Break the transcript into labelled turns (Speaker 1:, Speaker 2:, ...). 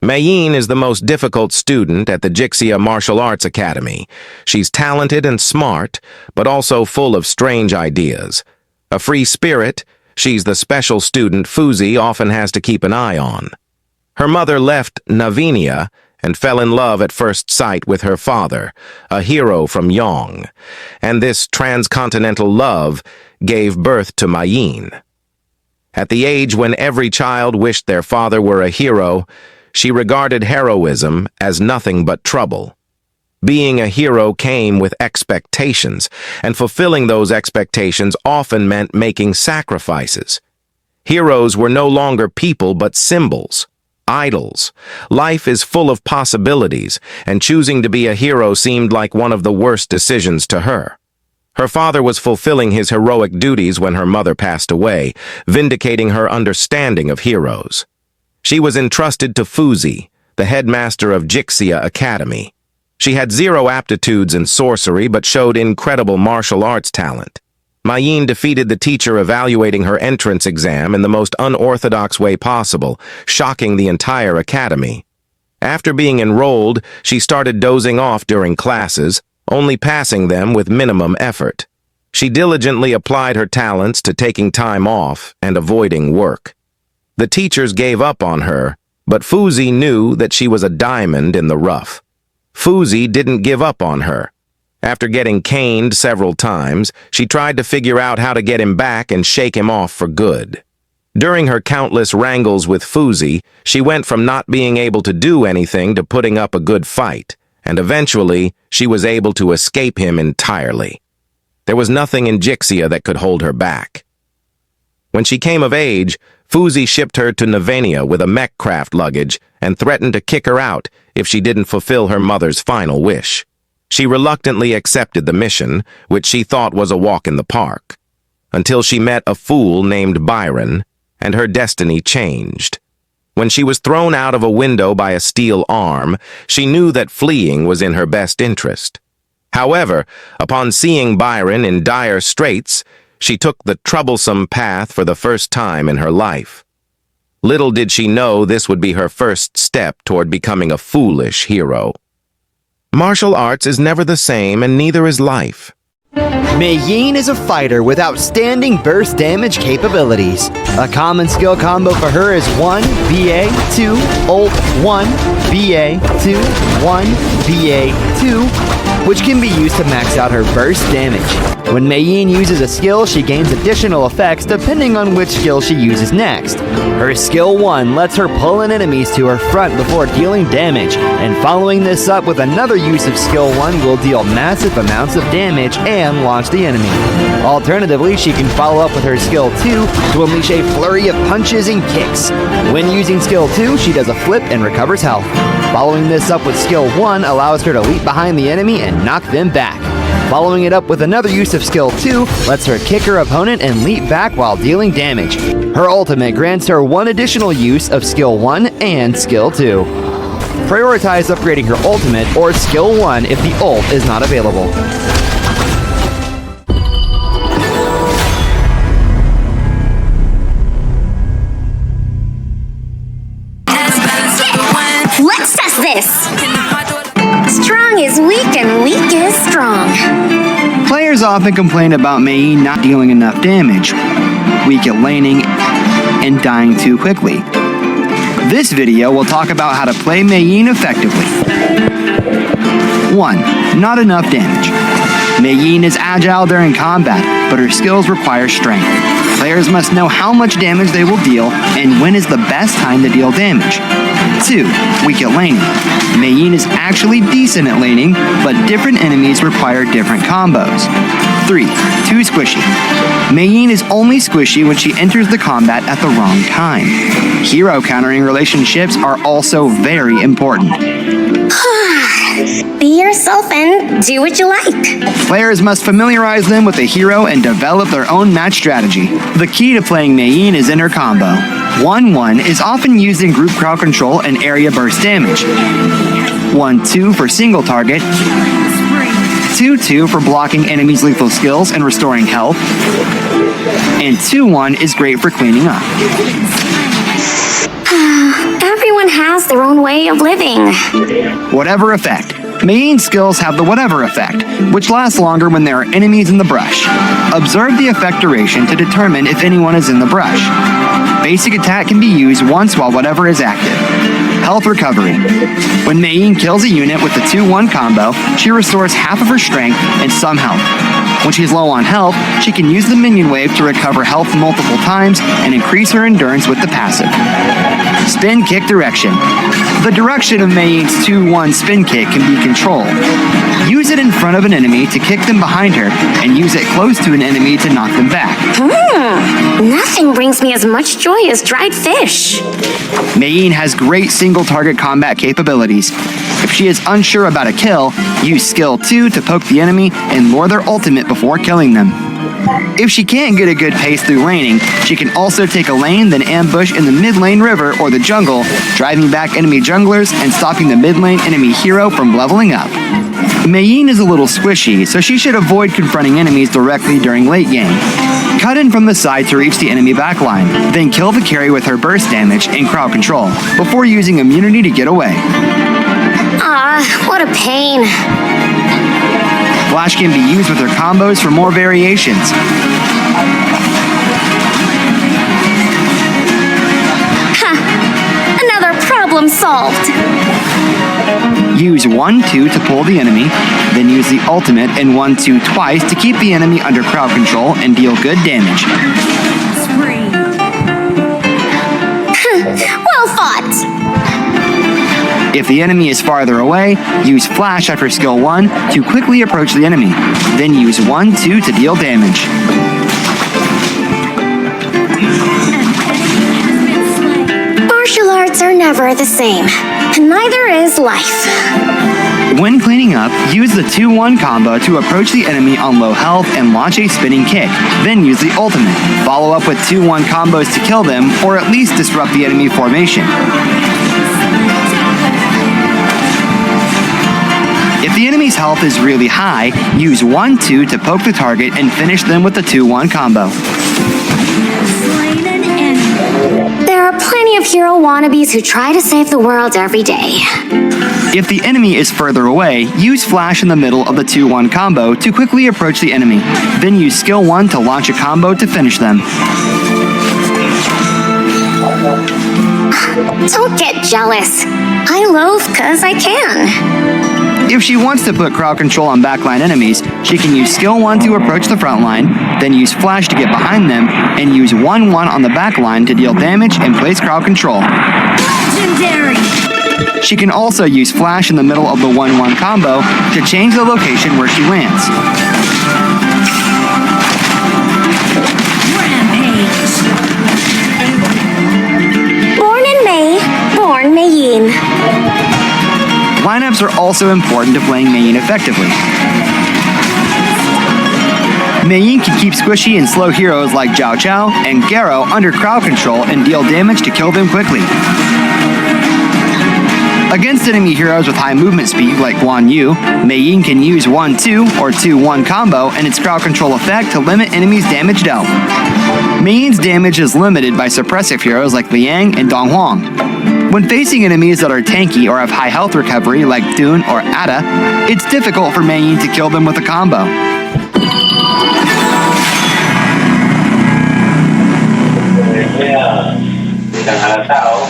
Speaker 1: MAYENE is the most difficult student at the Jixia Martial Arts Academy. She's talented and smart, but also full of strange ideas. A free spirit, she's the special student Fuzi often has to keep an eye on. Her mother left Navinia and fell in love at first sight with her father, a hero from Yong, and this transcontinental love gave birth to MAYENE. At the age when every child wished their father were a hero, she regarded heroism as nothing but trouble. Being a hero came with expectations, and fulfilling those expectations often meant making sacrifices. Heroes were no longer people but symbols, idols. Life is full of possibilities, and choosing to be a hero seemed like one of the worst decisions to her. Her father was fulfilling his heroic duties when her mother passed away, vindicating her understanding of heroes. She was entrusted to Fuzi, the headmaster of Jixia Academy. She had zero aptitudes in sorcery but showed incredible martial arts talent. MAYENE defeated the teacher evaluating her entrance exam in the most unorthodox way possible, shocking the entire academy. After being enrolled, she started dozing off during classes, only passing them with minimum effort. She diligently applied her talents to taking time off and avoiding work. The teachers gave up on her, but Fuzi knew that she was a diamond in the rough. Fuzi didn't give up on her. After getting caned several times, she tried to figure out how to get him back and shake him off for good. During her countless wrangles with Fuzi, she went from not being able to do anything to putting up a good fight, and eventually she was able to escape him entirely. There was nothing in Jixia that could hold her back. When she came of age, Fuzi shipped her to Navinia with a mech craft luggage and threatened to kick her out if she didn't fulfill her mother's final wish. She reluctantly accepted the mission, which she thought was a walk in the park, until she met a fool named Byron, and her destiny changed. When she was thrown out of a window by a steel arm, she knew that fleeing was in her best interest. However, upon seeing Byron in dire straits, she took the troublesome path for the first time in her life. Little did she know this would be her first step toward becoming a foolish hero. Martial arts is never the same, and neither is life.
Speaker 2: MAYENE is a fighter with outstanding burst damage capabilities. A common skill combo for her is 1 BA 2 ult 1 BA 2 1 BA 2, which can be used to max out her burst damage. When MAYENE uses a skill, she gains additional effects depending on which skill she uses next. Her skill 1 lets her pull in enemies to her front before dealing damage, and following this up with another use of skill 1 will deal massive amounts of damage and launch the enemy. Alternatively, she can follow up with her skill 2 to unleash a flurry of punches and kicks. When using skill 2, she does a flip and recovers health. Following this up with skill 1 allows her to leap behind the enemy and knock them back. Following it up with another use of skill 2 lets her kick her opponent and leap back while dealing damage. Her ultimate grants her one additional use of skill 1 and skill 2. Prioritize upgrading her ultimate or skill 1 if the ult is not available.
Speaker 3: Let's test this! Strong is weak and weak is strong.
Speaker 4: Players often complain about MAYENE not dealing enough damage, weak at laning, and dying too quickly. This video will talk about how to play MAYENE effectively. 1. Not enough damage. MAYENE is agile during combat, but her skills require strength. Players must know how much damage they will deal and when is the best time to deal damage. 2. Weak at laning. MAYENE is actually decent at laning, but different enemies require different combos. 3. Too squishy. MAYENE is only squishy when she enters the combat at the wrong time. Hero countering relationships are also very important.
Speaker 3: Be yourself and do what you like.
Speaker 4: Players must familiarize them with the hero and develop their own match strategy. The key to playing MAYENE is in her combo. 1-1 is often used in group crowd control and area burst damage. 1-2 for single target. 2-2 for blocking enemies' lethal skills and restoring health. And 2-1 is great for cleaning up.
Speaker 3: Everyone has their own way of living.
Speaker 4: Whatever effect. Mayene's skills have the whatever effect, which lasts longer when there are enemies in the brush. Observe the effect duration to determine if anyone is in the brush. Basic attack can be used once while whatever is active. Health recovery. When Mayene kills a unit with the 2-1 combo, she restores half of her strength and some health. When she's low on health, she can use the minion wave to recover health multiple times and increase her endurance with the passive. Spin kick direction. The direction of Mayene's 2-1 spin kick can be controlled. Use it in front of an enemy to kick them behind her, and use it close to an enemy to knock them back.
Speaker 3: Nothing brings me as much joy as dried fish.
Speaker 4: Mayene has great single-target combat capabilities. If she is unsure about a kill, use skill 2 to poke the enemy and lure their ultimate before killing them. If she can't get a good pace through laning, she can also take a lane, then ambush in the mid lane river or the jungle, driving back enemy junglers and stopping the mid lane enemy hero from leveling up. Mayene is a little squishy, so she should avoid confronting enemies directly during late game. Cut in from the side to reach the enemy backline, then kill the carry with her burst damage and crowd control, before using immunity to get away.
Speaker 3: What a pain.
Speaker 4: Flash can be used with her combos for more variations.
Speaker 3: Another problem solved.
Speaker 4: Use 1-2 to pull the enemy, then use the ultimate and 1-2 twice to keep the enemy under crowd control and deal good damage.
Speaker 3: Well fought.
Speaker 4: If the enemy is farther away, use Flash after skill 1 to quickly approach the enemy, then use 1-2 to deal damage.
Speaker 3: Martial arts are never the same, and neither is life.
Speaker 4: When cleaning up, use the 2-1 combo to approach the enemy on low health and launch a spinning kick, then use the ultimate. Follow up with 2-1 combos to kill them, or at least disrupt the enemy formation. If the enemy's health is really high, use 1-2 to poke the target and finish them with the 2-1 combo.
Speaker 3: There are plenty of hero wannabes who try to save the world every day.
Speaker 4: If the enemy is further away, use Flash in the middle of the 2-1 combo to quickly approach the enemy, then use skill 1 to launch a combo to finish them.
Speaker 3: Don't get jealous. I loaf 'cause I can.
Speaker 4: If she wants to put crowd control on backline enemies, she can use skill 1 to approach the front line, then use Flash to get behind them, and use 1-1 on the backline to deal damage and place crowd control.
Speaker 3: Legendary.
Speaker 4: She can also use Flash in the middle of the 1-1 combo to change the location where she lands.
Speaker 3: Born in May, born Mayene.
Speaker 4: Lineups are also important to playing Mayene effectively. Mayene can keep squishy and slow heroes like Jiao Chao and Garo under crowd control and deal damage to kill them quickly. Against enemy heroes with high movement speed like Guan Yu, Mayene can use 1-2 or 2-1 combo and its crowd control effect to limit enemies' damage dealt. Mayene's damage is limited by suppressive heroes like Liang and Dong Huang. When facing enemies that are tanky or have high health recovery like Dune or Ada, it's difficult for Mayene to kill them with a combo.
Speaker 5: Jangan tahu